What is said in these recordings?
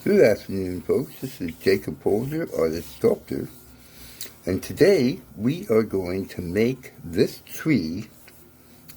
Good afternoon, folks. This is Jacob Folger, artist sculptor, and today we are going to make this tree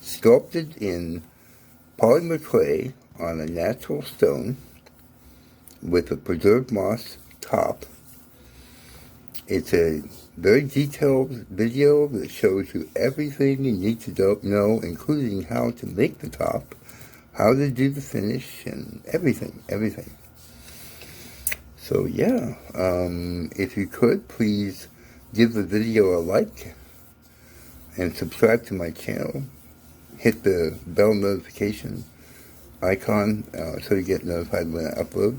sculpted in polymer clay on a natural stone with a preserved moss top. It's a very detailed video that shows you everything you need to know, including how to make the top, how to do the finish, and everything. So yeah, if you could, please give the video a like and subscribe to my channel. Hit the bell notification icon so you get notified when I upload.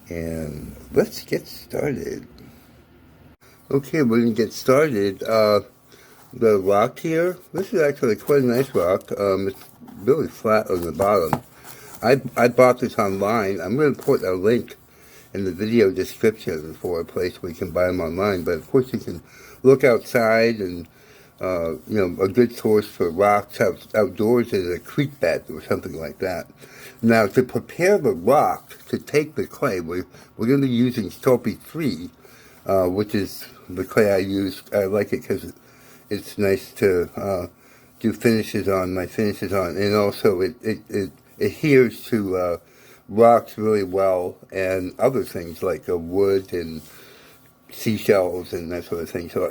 And let's get started. Okay, we're going to get started. The rock here, this is actually quite a nice rock. It's really flat on the bottom. I bought this online. I'm going to put a link in the video description for a place where you can buy them online, but of course you can look outside, and a good source for rocks outdoors is a creek bed or something like that. Now, to prepare the rock to take the clay, we're going to be using Sculpey 3, which is the clay I use. I like it because it's nice to do finishes on, and also it adheres to rocks really well, and other things like wood and seashells and that sort of thing. So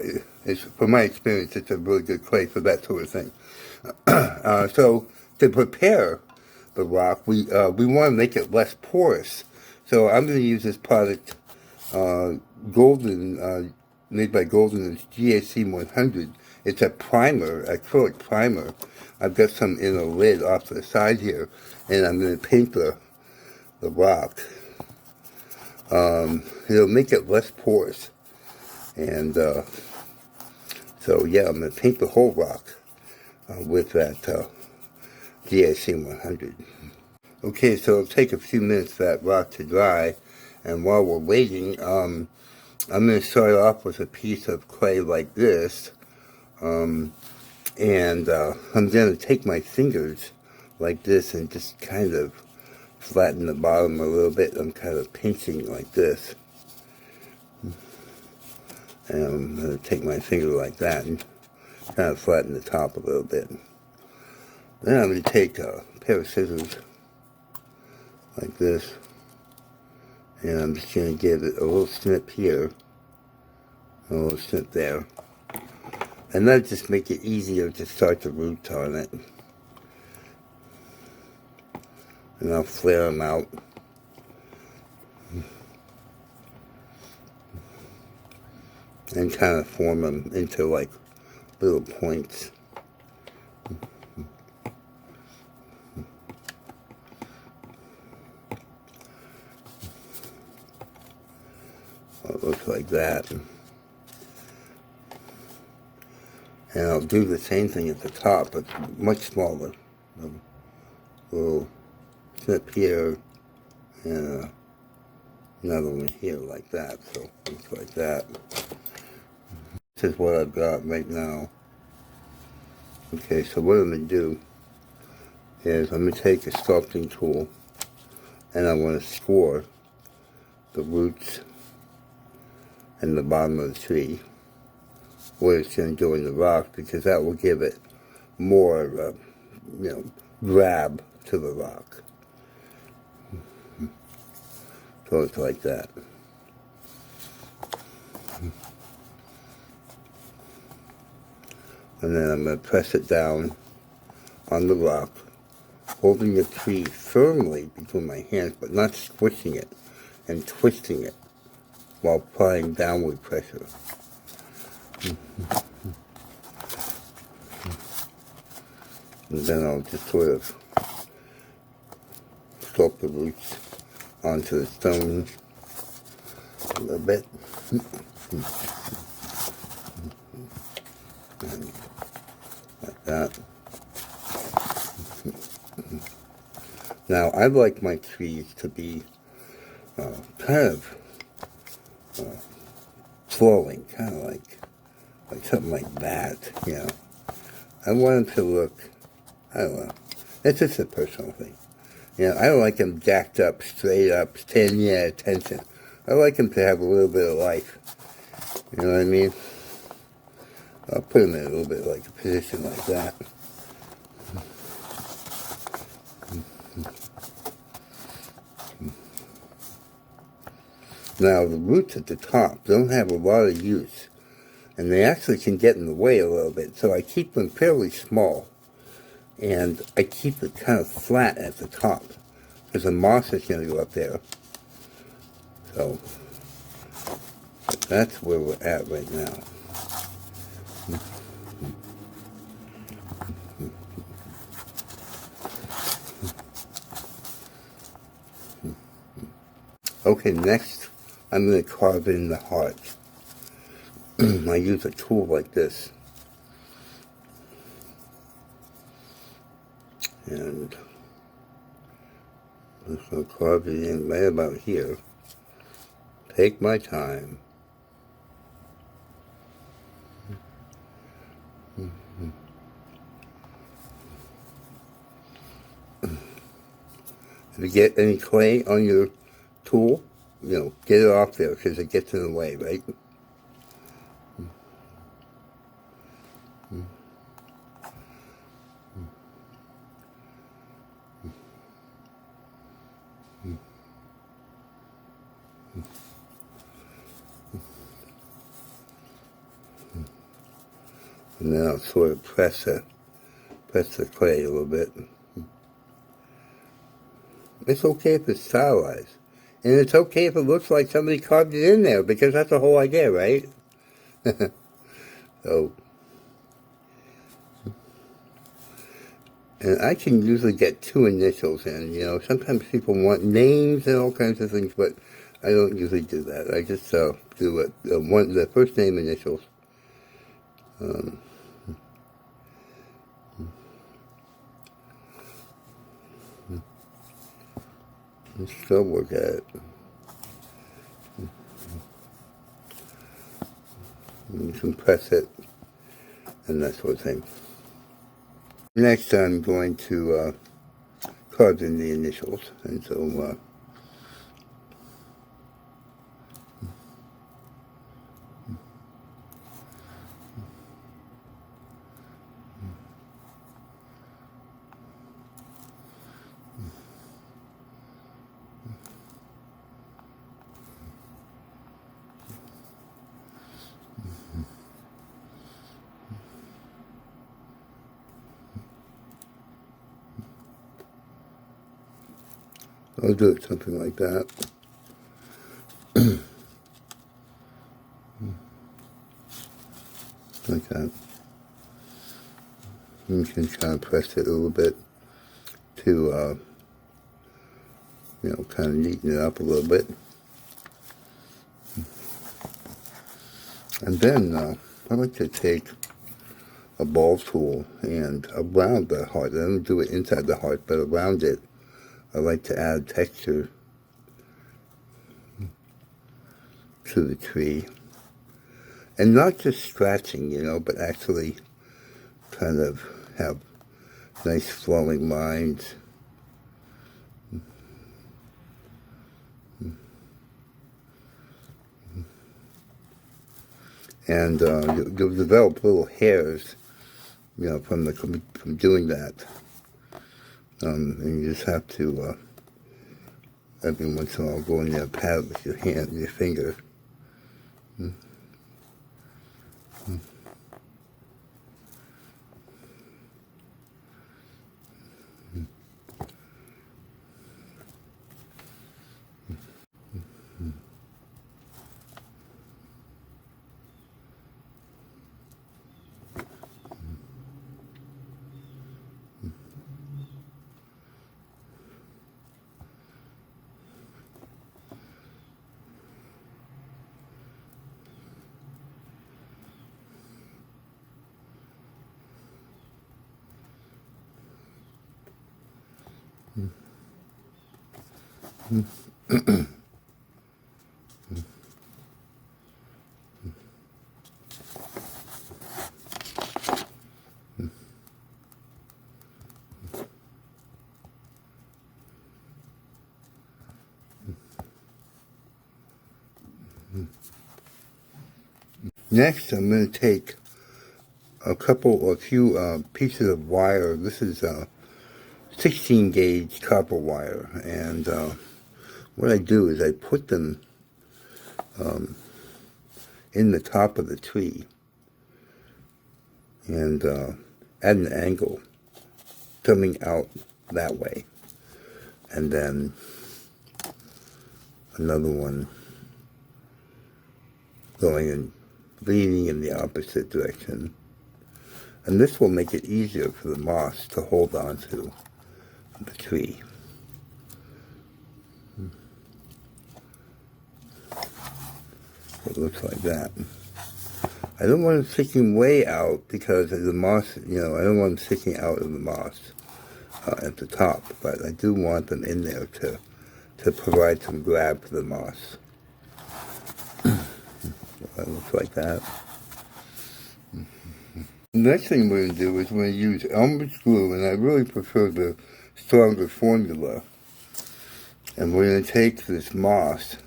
from my experience, it's a really good clay for that sort of thing. So to prepare the rock, we want to make it less porous. So I'm going to use this product, Golden, made by Golden. It's GAC 100. It's a primer, acrylic primer. I've got some in a lid off to the side here, and I'm going to paint the rock. It'll make it less porous, and so yeah, I'm going to paint the whole rock with that GAC 100. Okay, so it'll take a few minutes for that rock to dry, and while we're waiting, I'm going to start off with a piece of clay like this, and I'm going to take my fingers like this and just kind of flatten the bottom a little bit. I'm kind of pinching like this, and I'm going to take my finger like that and kind of flatten the top a little bit. Then I'm going to take a pair of scissors like this, and I'm just going to give it a little snip here, a little snip there, and that'll just make it easier to start the roots on it. And I'll flare them out. And kind of form them into like little points. It looks like that. And I'll do the same thing at the top, but much smaller. A little snip here, and another one here like that. So it looks like that. This is what I've got right now. Okay, so what I'm going to do is I'm going to take a sculpting tool, and I want to score the roots and the bottom of the tree, what it's going to do in the rock, because that will give it more, grab to the rock. So it's like that. And then I'm going to press it down on the rock, holding the tree firmly between my hands, but not squishing it and twisting it while applying downward pressure. And then I'll just sort of sculpt the roots onto the stone a little bit. And like that. Now, I like my trees to be kind of flowing, kind of like something like that, I want them to look, I don't know, it's just a personal thing. You know, I don't like them jacked up, straight up, standing at attention. I like them to have a little bit of life. You know what I mean? I'll put them in a little bit like a position like that. Now, the roots at the top don't have a lot of use, and they actually can get in the way a little bit, so I keep them fairly small, and I keep it kind of flat at the top, because the moss is going to go up there. So, that's where we're at right now. Okay, next, I'm going to carve in the heart. I use a tool like this. And I'm just going to carve it in right about here. Take my time. If you get any clay on your tool, you know, get it off there because it gets in the way, right? And then I'll sort of press the clay a little bit. It's okay if it's stylized. And it's okay if it looks like somebody carved it in there, because that's the whole idea, right? So, and I can usually get 2 initials in, you know. Sometimes people want names and all kinds of things, but I don't usually do that. I just do it, the first name initials. Let's still work at it. You can press it and that sort of thing. Next, I'm going to carve in the initials, and so I'll do it something like that. Like that. You can kind of press it a little bit to, you know, kind of neaten it up a little bit. And then I like to take a ball tool and around the heart. I don't do it inside the heart, but around it, I like to add texture to the tree. And not just scratching, you know, but actually kind of have nice flowing lines. And you'll develop little hairs, you know, from doing that. And you just have to, every once in a while, go in there and pat it with your hand, your finger. Next, I'm going to take a few pieces of wire. This is 16 gauge copper wire, and what I do is I put them in the top of the tree and at an angle, coming out that way, and then another one going and leaning in the opposite direction. And this will make it easier for the moss to hold on to the tree. So it looks like that. I don't want them sticking way out because of the moss, I don't want them sticking out of the moss at the top, but I do want them in there to provide some grab for the moss. So it looks like that. The next thing we're going to do is we're going to use Elmer's glue, and I really prefer the stronger formula. And we're going to take this moss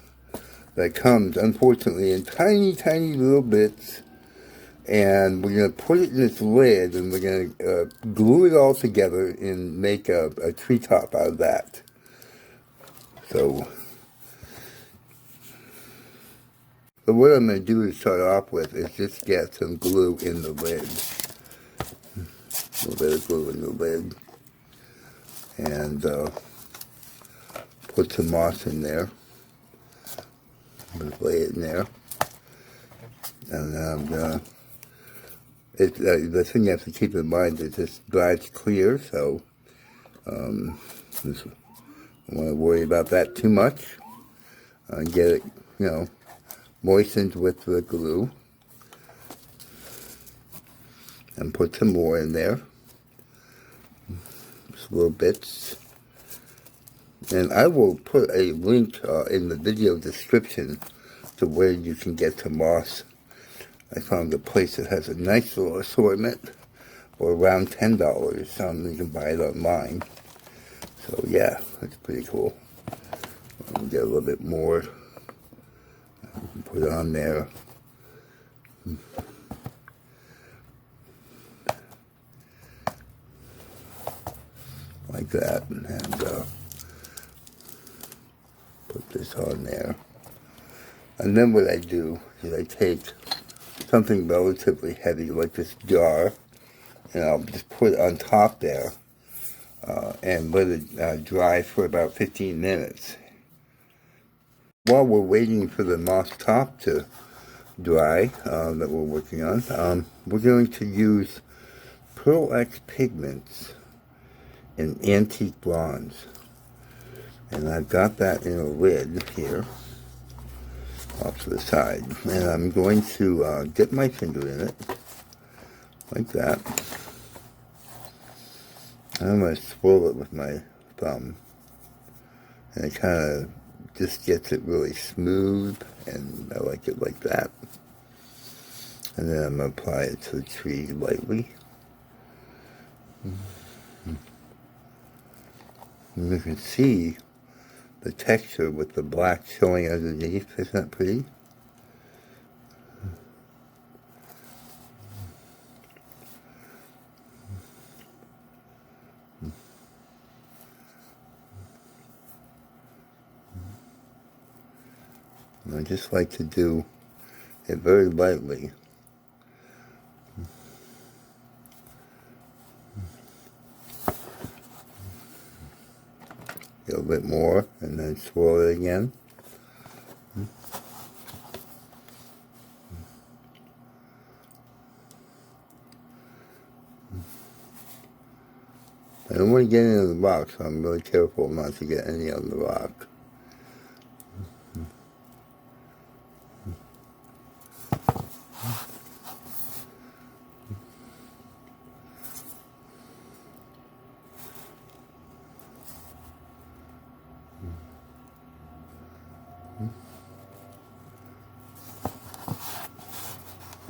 that comes, unfortunately, in tiny, tiny little bits, and we're going to put it in this lid, and we're going to glue it all together and make a treetop out of that. So what I'm going to do to start off with is just get some glue in the lid. A little bit of glue in the lid. And put some moss in there. Just lay it in there. And the thing you have to keep in mind is this dries clear, so I don't want to worry about that too much. Get it, moistened with the glue. And put some more in there. Just little bits. And I will put a link in the video description to where you can get some moss. I found a place that has a nice little assortment for around $10. You can buy it online. So yeah, that's pretty cool. Get a little bit more. Put it on there. Like that, and put this on there. And then what I do is I take something relatively heavy like this jar, and I'll just put it on top there and let it dry for about 15 minutes. While we're waiting for the moss top to dry that we're working on, we're going to use Pearl X pigments in antique bronze, and I've got that in a lid here off to the side, and I'm going to dip my finger in it like that, and I'm going to swirl it with my thumb, and it kind of just gets it really smooth, and I like it like that. And then I'm going to apply it to the tree lightly. And you can see the texture with the black showing underneath. Isn't that pretty? And I just like to do it very lightly. A little bit more, and then swirl it again. I don't want to get into the rock, so I'm really careful not to get any on the rock.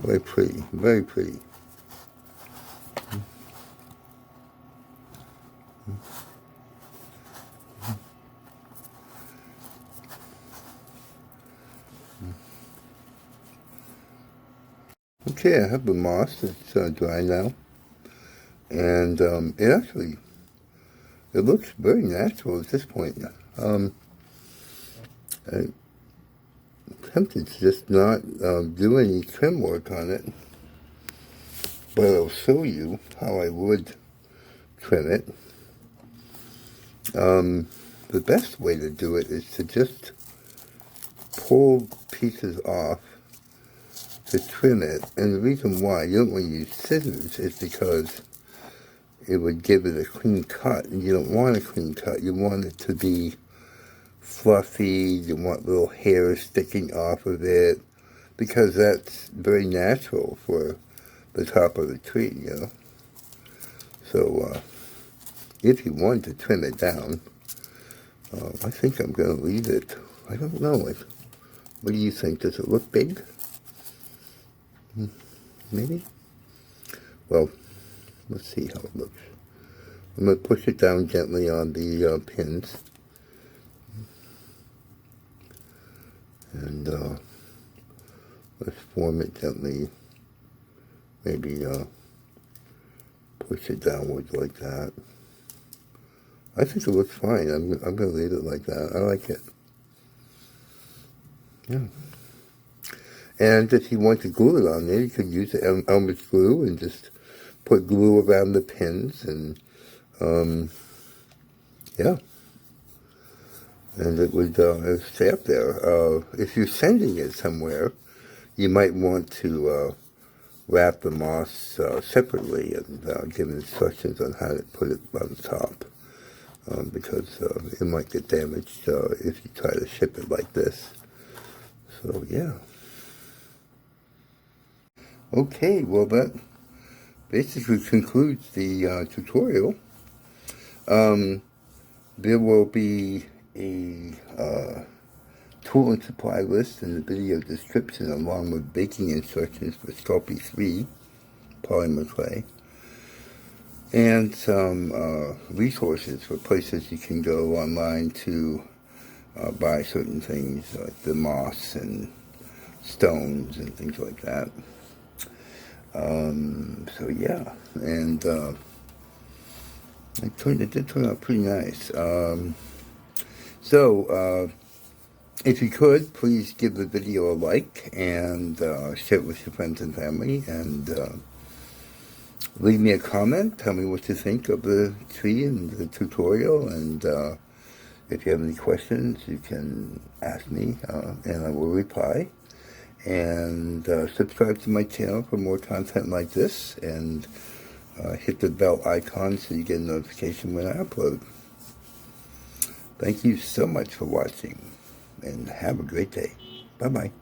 Very pretty, very pretty. Okay, I have the moss. It's dry now. And it looks very natural at this point. I'm tempted to just not do any trim work on it. But I'll show you how I would trim it. The best way to do it is to just pull pieces off to trim it. And the reason why you don't want to use scissors is because it would give it a clean cut. And you don't want a clean cut. You want it to be fluffy. You want little hairs sticking off of it, because that's very natural for the top of the tree, you know. So if you want to trim it down, I think I'm going to leave it. I don't know. What do you think? Does it look big? Maybe? Well, let's see how it looks. I'm going to push it down gently on the pins. And let's form it gently. Maybe push it downwards like that. I think it looks fine. I'm going to leave it like that. I like it. Yeah. And if you want to glue it on there, you could use the Elmer's glue and just put glue around the pins, and yeah. And it would stay up there. If you're sending it somewhere, you might want to wrap the moss separately and give instructions on how to put it on the top, because it might get damaged if you try to ship it like this. So yeah. Okay, well that basically concludes the tutorial. There will be a tool and supply list in the video description, along with baking instructions for Sculpey 3 polymer clay, and some resources for places you can go online to buy certain things like the moss and stones and things like that. So yeah, and it did turn out pretty nice. So if you could, please give the video a like and share it with your friends and family, and leave me a comment. Tell me what you think of the tree and the tutorial, and if you have any questions, you can ask me, and I will reply. And subscribe to my channel for more content like this, and hit the bell icon so you get a notification when I upload. Thank you so much for watching, and have a great day. Bye-bye.